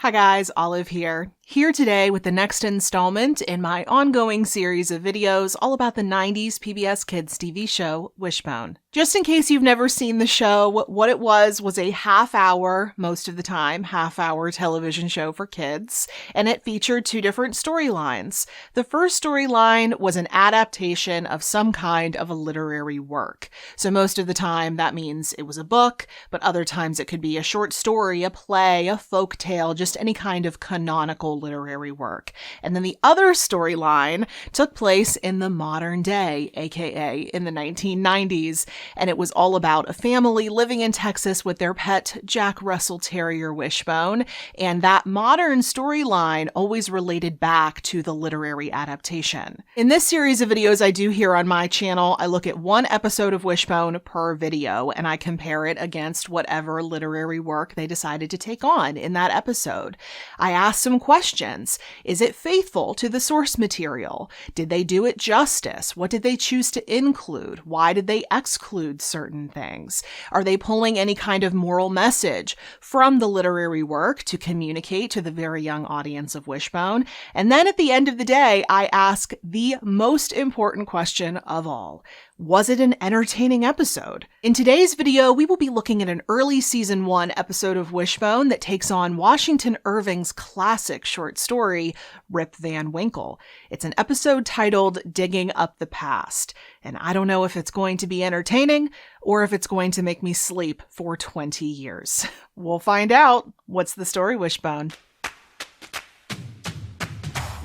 Hi guys, Olive here today with the next installment in my ongoing series of videos all about the 90s PBS Kids TV show, Wishbone. Just in case you've never seen the show, what it was a half-hour, most of the time, half-hour television show for kids, and it featured two different storylines. The first storyline was an adaptation of some kind of a literary work. So most of the time that means it was a book, but other times it could be a short story, a play, a folk tale, just any kind of canonical literary work. And then the other storyline took place in the modern day, aka in the 1990s, and it was all about a family living in Texas with their pet Jack Russell Terrier Wishbone, and that modern storyline always related back to the literary adaptation. In this series of videos I do here on my channel, I look at one episode of Wishbone per video, and I compare it against whatever literary work they decided to take on in that episode. I ask some questions. Is it faithful to the source material? Did they do it justice? What did they choose to include? Why did they exclude certain things? Are they pulling any kind of moral message from the literary work to communicate to the very young audience of Wishbone? And then at the end of the day, I ask the most important question of all. Was it an entertaining episode? In today's video, we will be looking at an early season 1 episode of Wishbone that takes on Washington Irving's classic short story, Rip Van Winkle. It's an episode titled Digging Up the Past, and I don't know if it's going to be entertaining or if it's going to make me sleep for 20 years. We'll find out. What's the story, Wishbone?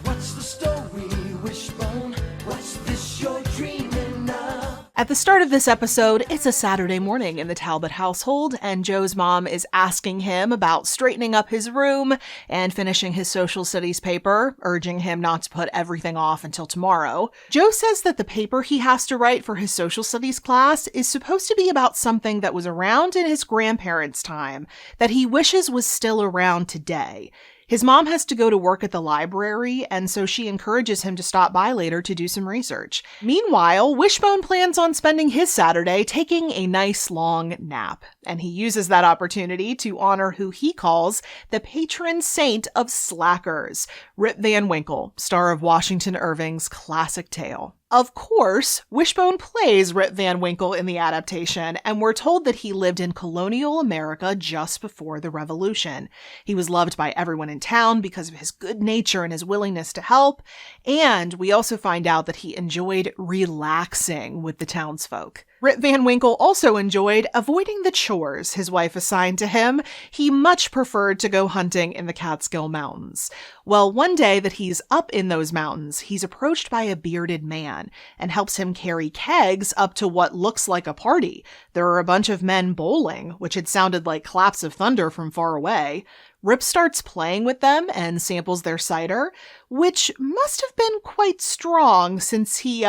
What's the story, Wishbone? What's this you're dreaming of? At the start of this episode, it's a Saturday morning in the Talbot household, and Joe's mom is asking him about straightening up his room and finishing his social studies paper, urging him not to put everything off until tomorrow. Joe says that the paper he has to write for his social studies class is supposed to be about something that was around in his grandparents' time, that he wishes was still around today. His mom has to go to work at the library, and so she encourages him to stop by later to do some research. Meanwhile, Wishbone plans on spending his Saturday taking a nice long nap, and he uses that opportunity to honor who he calls the patron saint of slackers, Rip Van Winkle, star of Washington Irving's classic tale. Of course, Wishbone plays Rip Van Winkle in the adaptation, and we're told that he lived in colonial America just before the Revolution. He was loved by everyone in town because of his good nature and his willingness to help, and we also find out that he enjoyed relaxing with the townsfolk. Rip Van Winkle also enjoyed avoiding the chores his wife assigned to him. He much preferred to go hunting in the Catskill Mountains. Well, one day that he's up in those mountains, he's approached by a bearded man and helps him carry kegs up to what looks like a party. There are a bunch of men bowling, which had sounded like claps of thunder from far away. Rip starts playing with them and samples their cider, which must have been quite strong since he,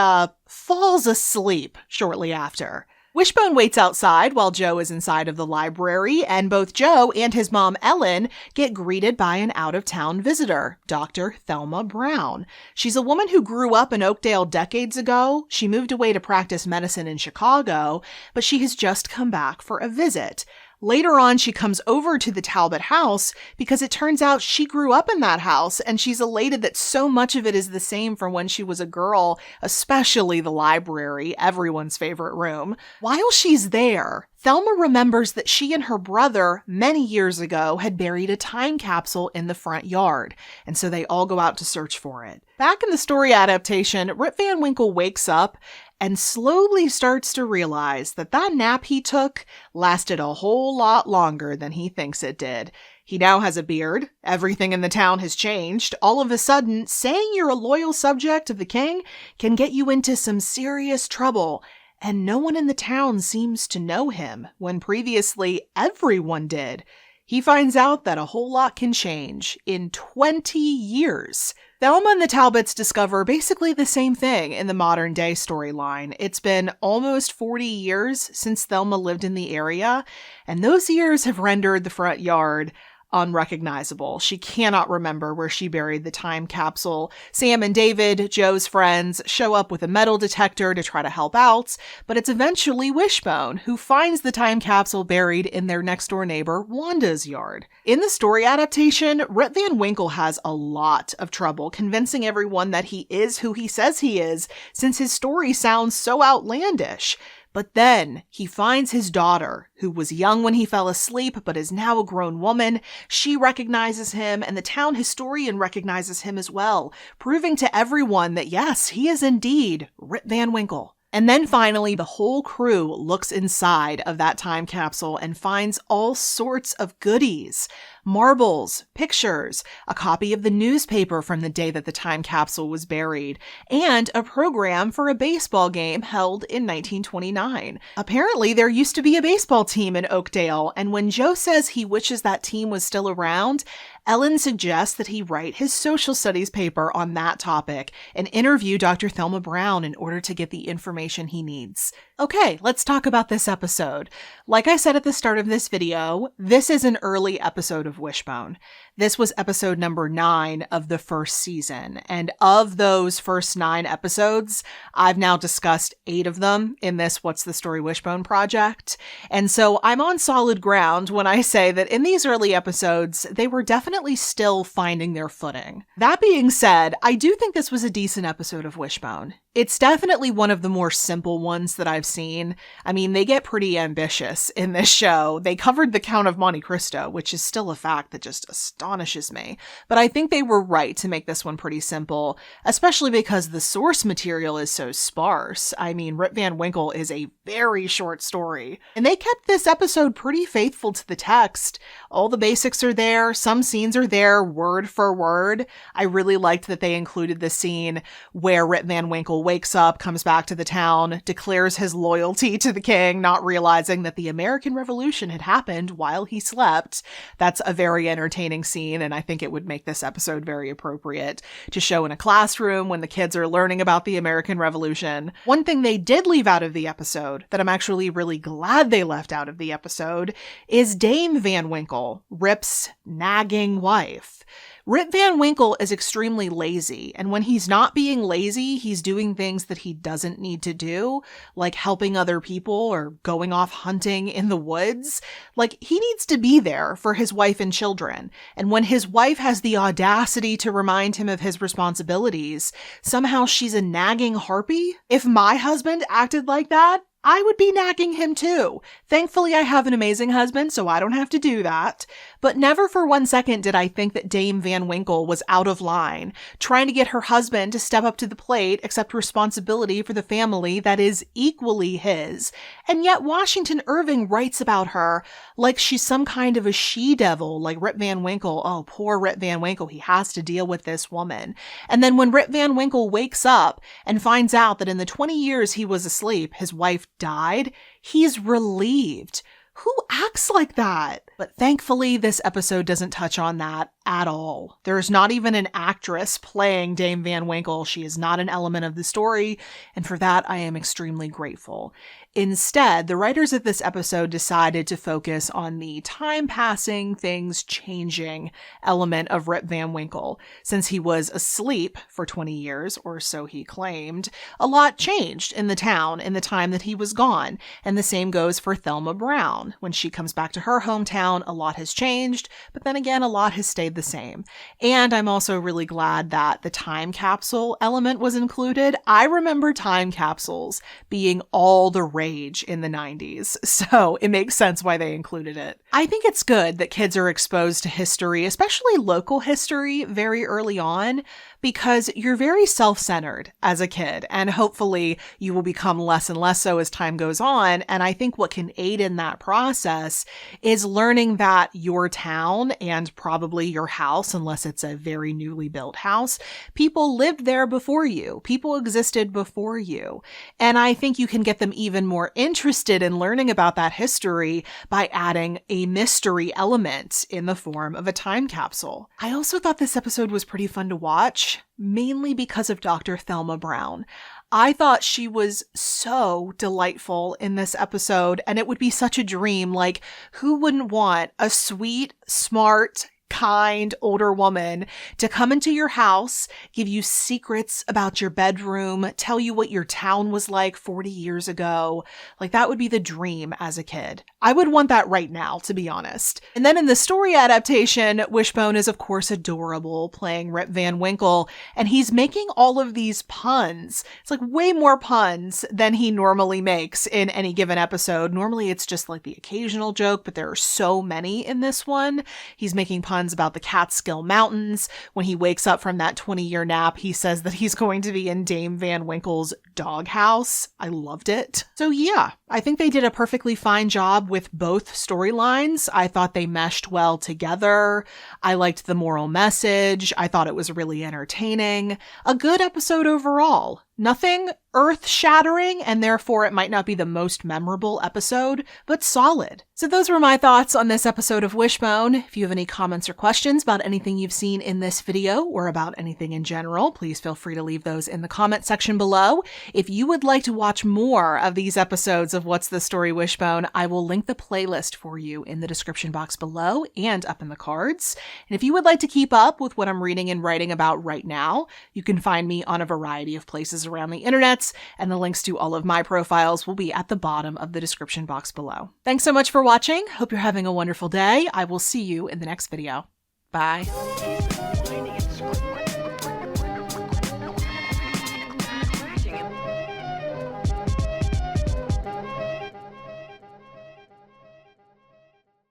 falls asleep shortly after. Wishbone waits outside while Joe is inside of the library, and both Joe and his mom Ellen get greeted by an out-of-town visitor, Dr. Thelma Brown. She's a woman who grew up in Oakdale decades ago. She moved away to practice medicine in Chicago, but she has just come back for a visit. Later on, she comes over to the Talbot house because it turns out she grew up in that house, and she's elated that so much of it is the same from when she was a girl, especially the library, everyone's favorite room. While she's there, Thelma remembers that she and her brother many years ago had buried a time capsule in the front yard, and so they all go out to search for it. Back in the story adaptation, Rip Van Winkle wakes up and slowly starts to realize that that nap he took lasted a whole lot longer than he thinks it did. He now has a beard, everything in the town has changed. All of a sudden, saying you're a loyal subject of the king can get you into some serious trouble, and no one in the town seems to know him, when previously everyone did. He finds out that a whole lot can change in 20 years. Thelma and the Talbots discover basically the same thing in the modern day storyline. It's been almost 40 years since Thelma lived in the area, and those years have rendered the front yard unrecognizable. She cannot remember where she buried the time capsule. Sam and David, Joe's friends, show up with a metal detector to try to help out, but it's eventually Wishbone who finds the time capsule buried in their next door neighbor Wanda's yard. In the story adaptation, Rip Van Winkle has a lot of trouble convincing everyone that he is who he says he is, since his story sounds so outlandish. But then he finds his daughter, who was young when he fell asleep but is now a grown woman. She recognizes him, and the town historian recognizes him as well, proving to everyone that yes, he is indeed Rip Van Winkle. And then finally, the whole crew looks inside of that time capsule and finds all sorts of goodies. Marbles, pictures, a copy of the newspaper from the day that the time capsule was buried, and a program for a baseball game held in 1929. Apparently, there used to be a baseball team in Oakdale, and when Joe says he wishes that team was still around, Ellen suggests that he write his social studies paper on that topic and interview Dr. Thelma Brown in order to get the information he needs. Okay, let's talk about this episode. Like I said at the start of this video, this is an early episode of Wishbone. This was episode number 9 of the first season, and of those first 9 episodes, I've now discussed 8 of them in this What's the Story Wishbone project, and so I'm on solid ground when I say that in these early episodes, they were definitely still finding their footing. That being said, I do think this was a decent episode of Wishbone. It's definitely one of the more simple ones that I've seen. I mean, they get pretty ambitious in this show. They covered the Count of Monte Cristo, which is still a fact that just astonishes me. But I think they were right to make this one pretty simple, especially because the source material is so sparse. I mean, Rip Van Winkle is a very short story. And they kept this episode pretty faithful to the text. All the basics are there. Some scenes are there word for word. I really liked that they included the scene where Rip Van Winkle wakes up, comes back to the town, declares his loyalty to the king, not realizing that the American Revolution had happened while he slept. That's a very entertaining scene, and I think it would make this episode very appropriate to show in a classroom when the kids are learning about the American Revolution. One thing they did leave out of the episode, that I'm actually really glad they left out of the episode, is Dame Van Winkle, Rip's nagging wife. Rip Van Winkle is extremely lazy, and when he's not being lazy, he's doing things that he doesn't need to do, like helping other people or going off hunting in the woods. Like, he needs to be there for his wife and children, and when his wife has the audacity to remind him of his responsibilities, somehow she's a nagging harpy? If my husband acted like that, I would be nagging him too. Thankfully, I have an amazing husband, so I don't have to do that. But never for one second did I think that Dame Van Winkle was out of line, trying to get her husband to step up to the plate, accept responsibility for the family that is equally his. And yet Washington Irving writes about her like she's some kind of a she-devil, like Rip Van Winkle. Oh, poor Rip Van Winkle, he has to deal with this woman. And then when Rip Van Winkle wakes up and finds out that in the 20 years he was asleep, his wife died, he's relieved. Who acts like that? But thankfully, this episode doesn't touch on that at all. There's not even an actress playing Dame Van Winkle. She is not an element of the story, and for that, I am extremely grateful. Instead, the writers of this episode decided to focus on the time-passing, things-changing element of Rip Van Winkle. Since he was asleep for 20 years, or so he claimed, a lot changed in the town in the time that he was gone, and the same goes for Thelma Brown. When she comes back to her hometown, a lot has changed, but then again, a lot has stayed the same. And I'm also really glad that the time capsule element was included. I remember time capsules being all the rage in the 90s, so it makes sense why they included it. I think it's good that kids are exposed to history, especially local history, very early on, because you're very self-centered as a kid, and hopefully you will become less and less so as time goes on. And I think what can aid in that process is learning that your town, and probably your house, unless it's a very newly built house, people lived there before you. People existed before you. And I think you can get them even more interested in learning about that history by adding a mystery element in the form of a time capsule. I also thought this episode was pretty fun to watch, mainly because of Dr. Thelma Brown. I thought she was so delightful in this episode, and it would be such a dream. Like, who wouldn't want a sweet, smart, kind older woman to come into your house, give you secrets about your bedroom, tell you what your town was like 40 years ago. Like, that would be the dream as a kid. I would want that right now, to be honest. And then in the story adaptation, Wishbone is of course adorable, playing Rip Van Winkle, and he's making all of these puns. It's like way more puns than he normally makes in any given episode. Normally it's just like the occasional joke, but there are so many in this one. He's making puns about the Catskill Mountains. When he wakes up from that 20-year nap, he says that he's going to be in Dame Van Winkle's doghouse. I loved it. So yeah, I think they did a perfectly fine job with both storylines. I thought they meshed well together. I liked the moral message. I thought it was really entertaining. A good episode overall. Nothing earth-shattering, and therefore it might not be the most memorable episode, but solid. So those were my thoughts on this episode of Wishbone. If you have any comments or questions about anything you've seen in this video or about anything in general, please feel free to leave those in the comment section below. If you would like to watch more of these episodes of What's the Story Wishbone, I will link the playlist for you in the description box below and up in the cards. And if you would like to keep up with what I'm reading and writing about right now, you can find me on a variety of places around the internet, and the links to all of my profiles will be at the bottom of the description box below. Thanks so much for watching. Hope you're having a wonderful day. I will see you in the next video. Bye.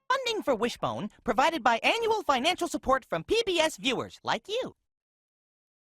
Funding for Wishbone provided by annual financial support from PBS viewers like you.